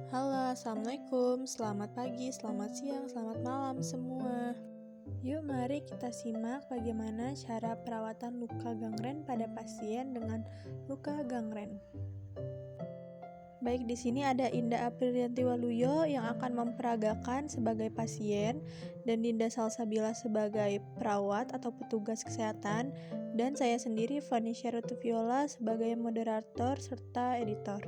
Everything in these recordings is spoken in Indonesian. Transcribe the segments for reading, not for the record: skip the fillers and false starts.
Halo, Assalamualaikum. Selamat pagi, selamat siang, selamat malam semua. Yuk mari kita simak bagaimana cara perawatan luka gangren pada pasien dengan luka gangren. Baik, di sini ada Indah Aprilianti Waluyo yang akan memperagakan sebagai pasien dan Dinda Salsabila sebagai perawat atau petugas kesehatan, dan saya sendiri Vanisha Rutuviola sebagai moderator serta editor.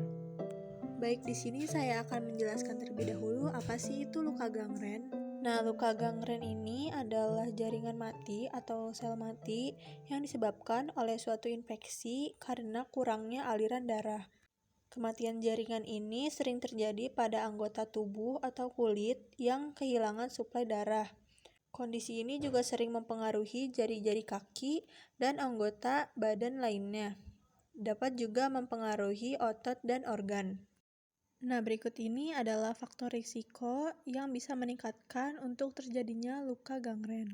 Baik, di sini saya akan menjelaskan terlebih dahulu apa sih itu luka gangren. Nah, luka gangren ini adalah jaringan mati atau sel mati yang disebabkan oleh suatu infeksi karena kurangnya aliran darah. Kematian jaringan ini sering terjadi pada anggota tubuh atau kulit yang kehilangan suplai darah. Kondisi ini juga sering mempengaruhi jari-jari kaki dan anggota badan lainnya. Dapat juga mempengaruhi otot dan organ. Nah, berikut ini adalah faktor risiko yang bisa meningkatkan untuk terjadinya luka gangren.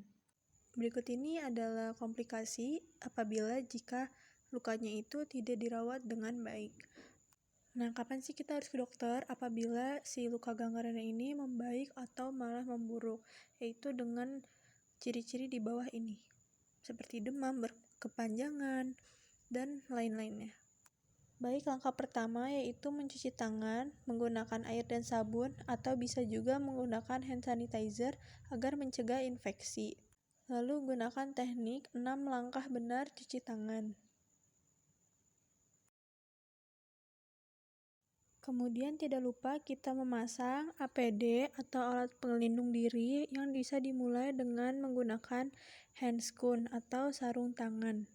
Berikut ini adalah komplikasi apabila jika lukanya itu tidak dirawat dengan baik. Nah, kapan sih kita harus ke dokter apabila si luka gangren ini membaik atau malah memburuk? Yaitu dengan ciri-ciri di bawah ini, seperti demam berkepanjangan, dan lain-lainnya. Baik, langkah pertama yaitu mencuci tangan menggunakan air dan sabun atau bisa juga menggunakan hand sanitizer agar mencegah infeksi. Lalu gunakan teknik 6 langkah benar cuci tangan. Kemudian tidak lupa kita memasang APD atau alat pelindung diri yang bisa dimulai dengan menggunakan handscoon atau sarung tangan.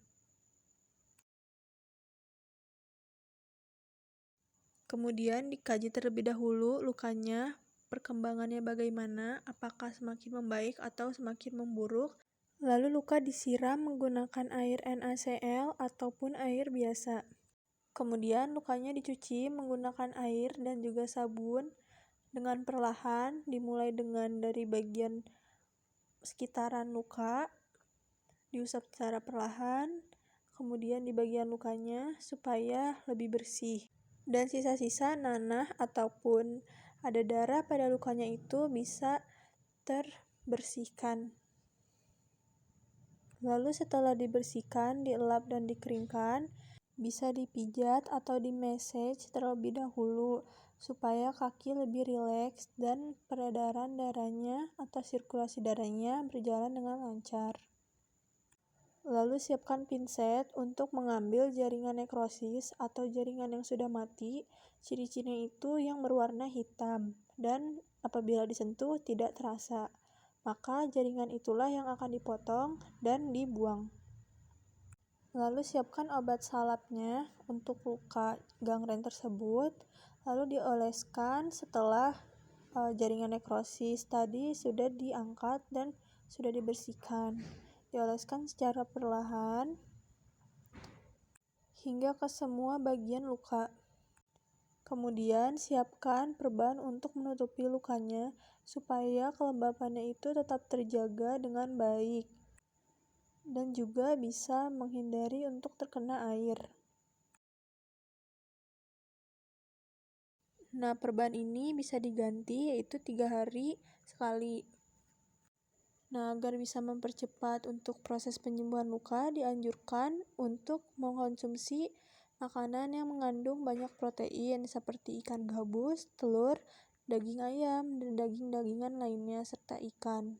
Kemudian dikaji terlebih dahulu lukanya, perkembangannya bagaimana, apakah semakin membaik atau semakin memburuk. Lalu luka disiram menggunakan air NaCl ataupun air biasa. Kemudian lukanya dicuci menggunakan air dan juga sabun dengan perlahan, dimulai dengan dari bagian sekitaran luka, diusap secara perlahan, kemudian di bagian lukanya supaya lebih bersih. Dan sisa-sisa nanah ataupun ada darah pada lukanya itu bisa terbersihkan. Lalu setelah dibersihkan, dielap dan dikeringkan, bisa dipijat atau di-massage terlebih dahulu supaya kaki lebih rileks dan peredaran darahnya atau sirkulasi darahnya berjalan dengan lancar. Lalu siapkan pinset untuk mengambil jaringan nekrosis atau jaringan yang sudah mati. Ciri-cirinya itu yang berwarna hitam dan apabila disentuh tidak terasa. Maka jaringan itulah yang akan dipotong dan dibuang. Lalu siapkan obat salapnya untuk luka gangren tersebut. Lalu dioleskan setelah jaringan nekrosis tadi sudah diangkat dan sudah dibersihkan. Dioleskan secara perlahan hingga ke semua bagian luka. Kemudian siapkan perban untuk menutupi lukanya supaya kelembapannya itu tetap terjaga dengan baik dan juga bisa menghindari untuk terkena air. Nah, perban ini bisa diganti yaitu 3 hari sekali. Nah, agar bisa mempercepat untuk proses penyembuhan luka, dianjurkan untuk mengkonsumsi makanan yang mengandung banyak protein seperti ikan gabus, telur, daging ayam, dan daging-dagingan lainnya, serta ikan.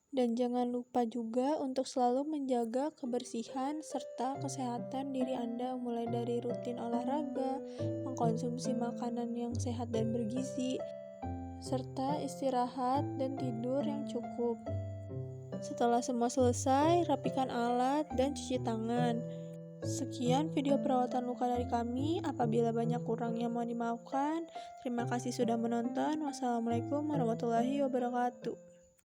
Dan jangan lupa juga untuk selalu menjaga kebersihan serta kesehatan diri Anda mulai dari rutin olahraga, mengkonsumsi makanan yang sehat dan bergizi, serta istirahat dan tidur yang cukup. Setelah semua selesai, rapikan alat dan cuci tangan. Sekian video perawatan luka dari kami. Apabila banyak kurangnya mohon dimaafkan. Terima kasih sudah menonton. Wassalamualaikum warahmatullahi wabarakatuh.